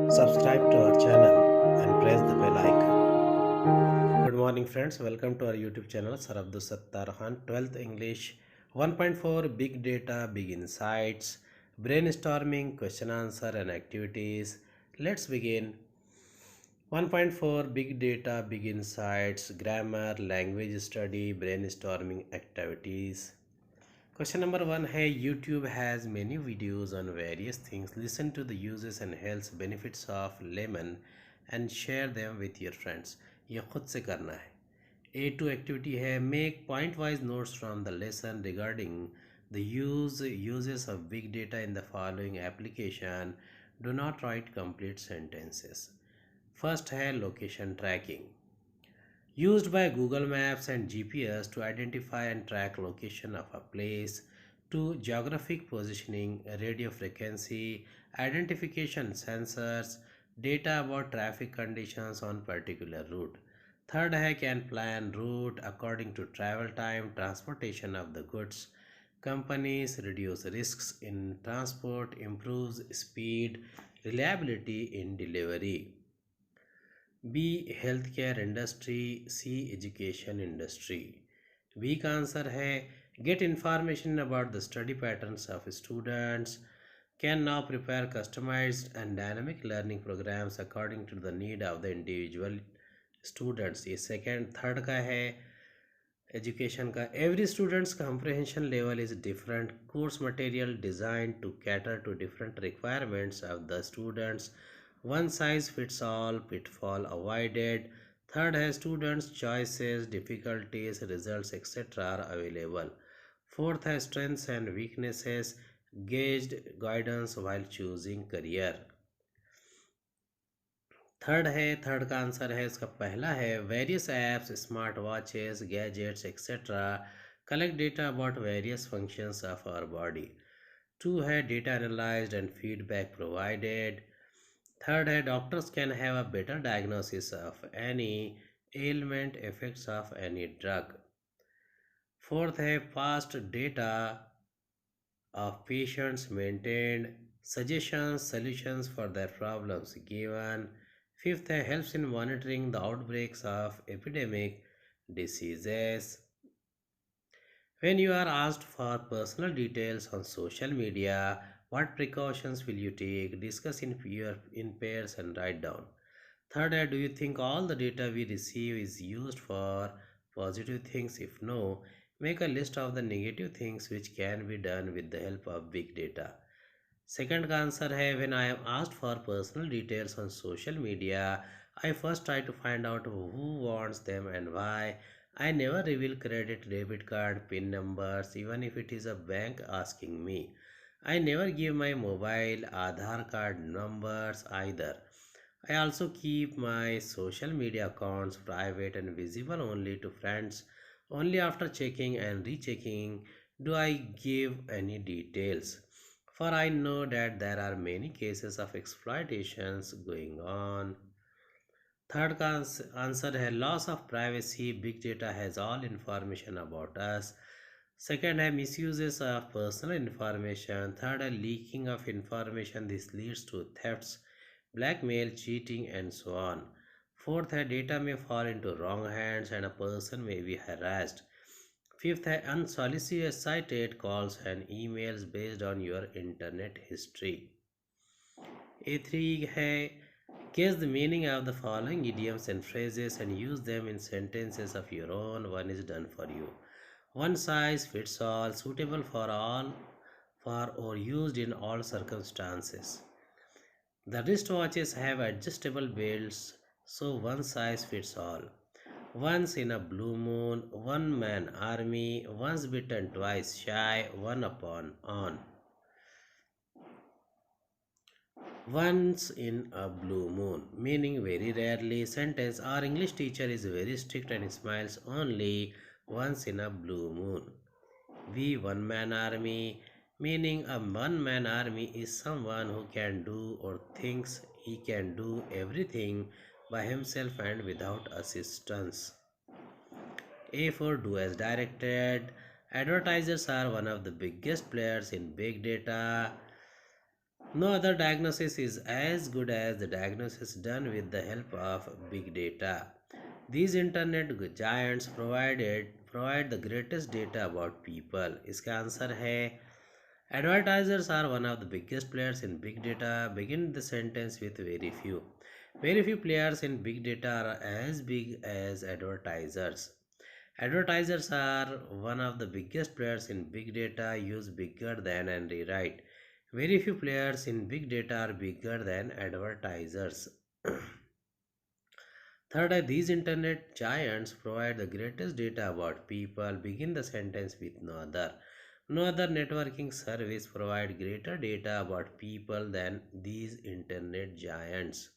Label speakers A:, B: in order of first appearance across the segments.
A: Subscribe to our channel and press the bell icon. Good morning, friends. Welcome to our YouTube channel, Sir Abdul Sattar Khan, 12th English 1.4 Big Data, Big Insights, Brainstorming, Question Answer, and Activities. Let's begin. 1.4 Big Data, Big Insights, Grammar, Language Study, Brainstorming Activities. Question number one है YouTube has many videos on various things. Listen to the uses and health benefits of lemon and share them with your friends. ये खुद से करना है. A2 activity है make point wise notes from the lesson regarding the uses of big data in the following application. Do not write complete sentences. First है location tracking. Used by Google Maps and GPS to identify and track location of a place, to geographic positioning, radio frequency, identification sensors, data about traffic conditions on particular route. Third है can plan route according to travel time, transportation of the goods. Companies reduce risks in transport, improves speed, reliability in delivery. B healthcare industry, C education industry. B का answer है get information about the study patterns of students, can now prepare customized and dynamic learning programs according to the need of the individual students. ये second third का है education का every student's comprehension level is different, course material designed to cater to different requirements of the students. One size fits all, pitfall avoided. Third has students choices, difficulties, results, etc. are available. Fourth has strengths and weaknesses, gauged guidance while choosing career. Third का answer है इसका पहला है various apps smart watches gadgets etcetera collect data about various functions of our body. Two है data analysed and feedback provided. Third है doctors can have a better diagnosis of any ailment, effects of any drug. Fourth है past data of patients maintained, suggestions, solutions for their problems given. Fifth है helps in monitoring the outbreaks of epidemic diseases. When you are asked for personal details on social media, what precautions will you take? Discuss in pairs and write down. Third, do you think all the data we receive is used for positive things? If no, make a list of the negative things which can be done with the help of big data. Second answer है when I am asked for personal details on social media, I first try to find out who wants them and why. I never reveal credit, debit card, PIN numbers, even if it is a bank asking me. I never give my mobile, Aadhaar card numbers either. I also keep my social media accounts private and visible only to friends. Only after checking and rechecking do I give any details. For I know that there are many cases of exploitations going on. Third का answer है loss of privacy big data has all information about us. Second है misuses of personal information. Third है leaking of information this leads to thefts blackmail, cheating, and so on. Fourth है data may fall into wrong hands and a person may be harassed. Fifth है unsolicited calls and emails based on your internet history. A3 है guess the meaning of the following idioms and phrases and use them in sentences of your own. One is done for you. One size fits all, suitable for all, for or used in all circumstances. The wristwatches have adjustable belts, so one size fits all. Once in a blue moon, one man army, once bitten, twice shy, one upon on. Once in a blue moon, meaning very rarely. Sentence our English teacher is very strict and smiles only once in a blue moon. We one man army, meaning a one man army is someone who can do or thinks he can do everything by himself and without assistance. A for do as directed. Advertisers are one of the biggest players in big data. No other diagnosis is as good as the diagnosis done with the help of big data. These internet giants provide the greatest data about people. इसका answer है advertisers are one of the biggest players in big data. Begin the sentence with very few. Very few players in big data are as big as advertisers. Advertisers are one of the biggest players in big data. Use bigger than and rewrite. Very few players in big data are bigger than advertisers. Third, these internet giants provide the greatest data about people. Begin the sentence with no other. No other networking service provide greater data about people than these internet giants.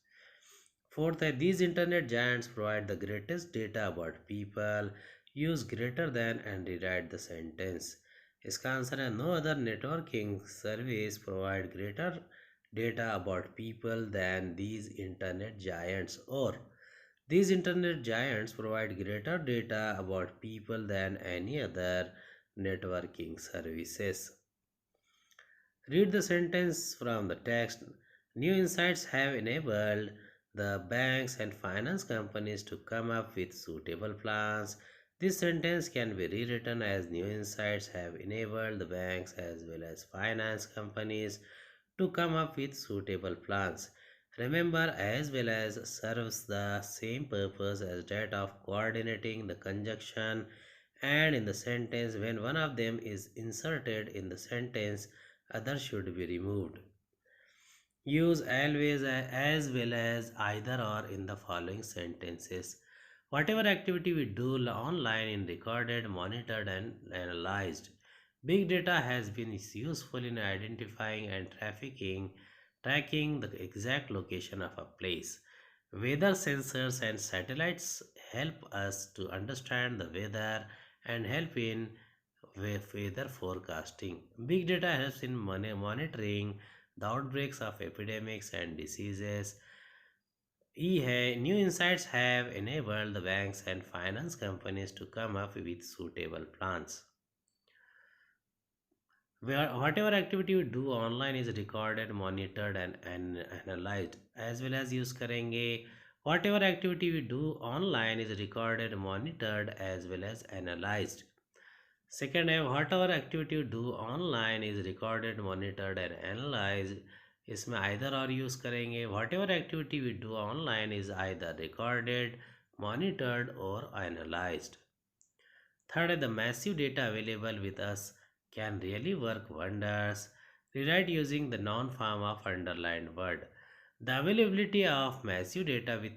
A: Fourth, these internet giants provide the greatest data about people. Use greater than and rewrite the sentence. इसका answer है no other networking service provide greater data about people than these internet giants, or these internet giants provide greater data about people than any other networking services. Read the sentence from the text. New insights have enabled the banks and finance companies to come up with suitable plans. This sentence can be rewritten as new insights have enabled the banks as well as finance companies to come up with suitable plans. Remember, as well as serves the same purpose as that of coordinating the conjunction and in the sentence. When one of them is inserted in the sentence, other should be removed. Use always as well as either or in the following sentences. Whatever activity we do online is recorded, monitored, and analyzed. Big data has been useful in identifying and tracking the exact location of a place. Weather sensors and satellites help us to understand the weather and help in weather forecasting. Big data helps in monitoring the outbreaks of epidemics and diseases. New insights have enabled the banks and finance companies to come up with suitable plans. Whatever activity we do online is recorded, monitored, and analyzed. As well as use करेंगे whatever activity we do online is recorded, monitored, as well as analyzed. Second है whatever activity you do online is recorded, monitored and analyzed. इसमें either or use करेंगे. Whatever activity we do online is either recorded, monitored or analyzed. Third, the massive data available with us can really work wonders. Rewrite using the noun form of underlined word. The availability of massive data with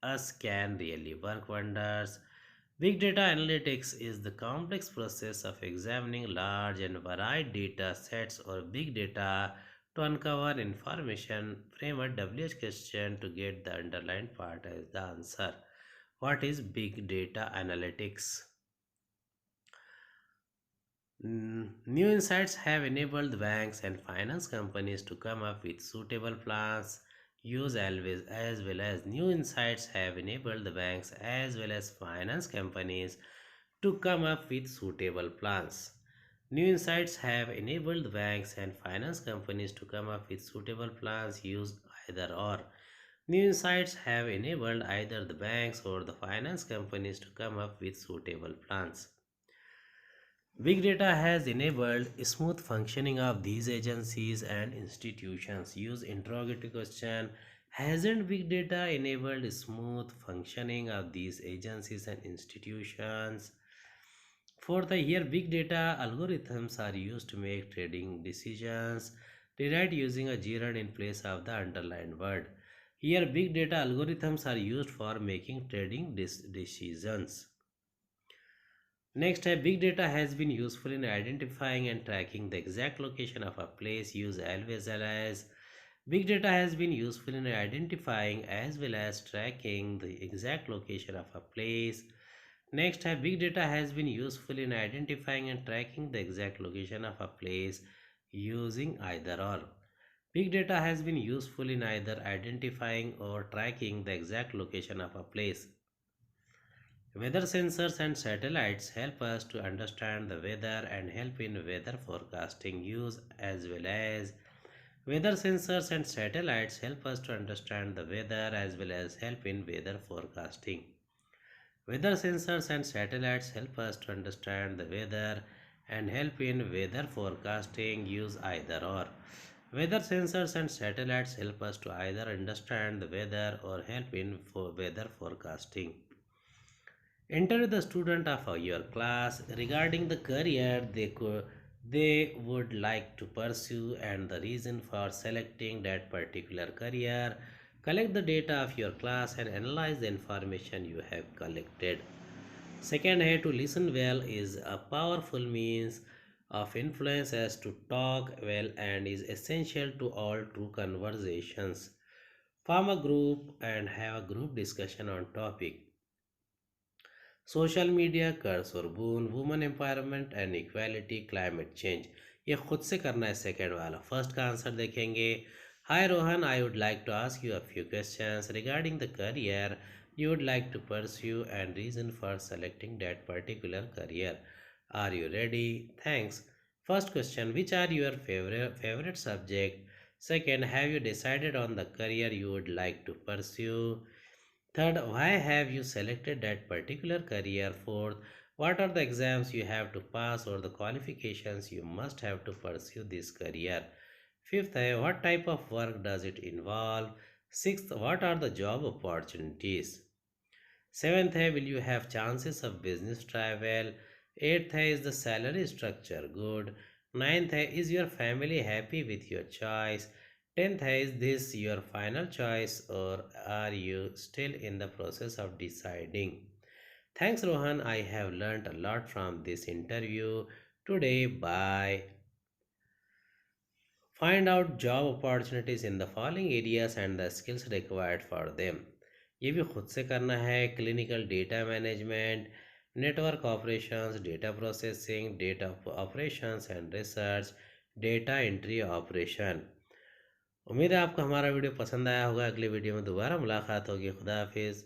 A: us can really work wonders. Big data analytics is the complex process of examining large and varied data sets or big data to uncover information. Frame a WH question to get the underlined part as the answer. What is big data analytics? New insights have enabled banks and finance companies to come up with suitable plans. Use always as well as new insights have enabled the banks as well as finance companies to come up with suitable plans. New insights have enabled the banks and finance companies to come up with suitable plans. Use either or. New insights have enabled either the banks or the finance companies to come up with suitable plans. Big data has enabled smooth functioning of these agencies and institutions. Use interrogative question. Hasn't big data enabled smooth functioning of these agencies and institutions? Fourth, here big data algorithms are used to make trading decisions. Rewrite using a gerund in place of the underlined word. Here big data algorithms are used for making trading decisions. Next, big data has been useful in identifying and tracking the exact location of a place. Use always as. Big data has been useful in identifying as well as tracking the exact location of a place. Next, big data has been useful in identifying and tracking the exact location of a place using either or. Big data has been useful in either identifying or tracking the exact location of a place. Weather sensors and satellites help us to understand the weather and help in weather forecasting. Use as well as. Weather sensors and satellites help us to understand the weather as well as help in weather forecasting. Weather sensors and satellites help us to understand the weather and help in weather forecasting. Use either or. Weather sensors and satellites help us to either understand the weather or help in for weather forecasting. Enter the student of your class regarding the career they would like to pursue and the reason for selecting that particular career. Collect the data of your class and analyze the information you have collected. Second, here to listen well is a powerful means of influence as to talk well and is essential to all true conversations. Form a group and have a group discussion on topic. Social media curse और boon women empowerment and equality climate change. ये खुद से करना है second वाला। First का answer देखेंगे। Hi Rohan, I would like to ask you a few questions regarding the career you would like to pursue and reason for selecting that particular career. Are you ready? Thanks. First question, which are your favorite subject? Second, have you decided on the career you would like to pursue? Third, why have you selected that particular career? Fourth, what are the exams you have to pass or the qualifications you must have to pursue this career? Fifth, what type of work does it involve? Sixth, what are the job opportunities? Seventh, will you have chances of business travel? Eighth, is the salary structure good? Ninth, is your family happy with your choice? 10th, is this your final choice or are you still in the process of deciding? Thanks, Rohan. I have learned a lot from this interview today. Bye. Find out job opportunities in the following areas and the skills required for them. ये भी खुद से करना है। Clinical data management, network operations, data processing, data operations and research, data entry operation. उम्मीद है आपको हमारा वीडियो पसंद आया होगा। अगली वीडियो में दोबारा मुलाकात होगी। खुदा हाफिज़।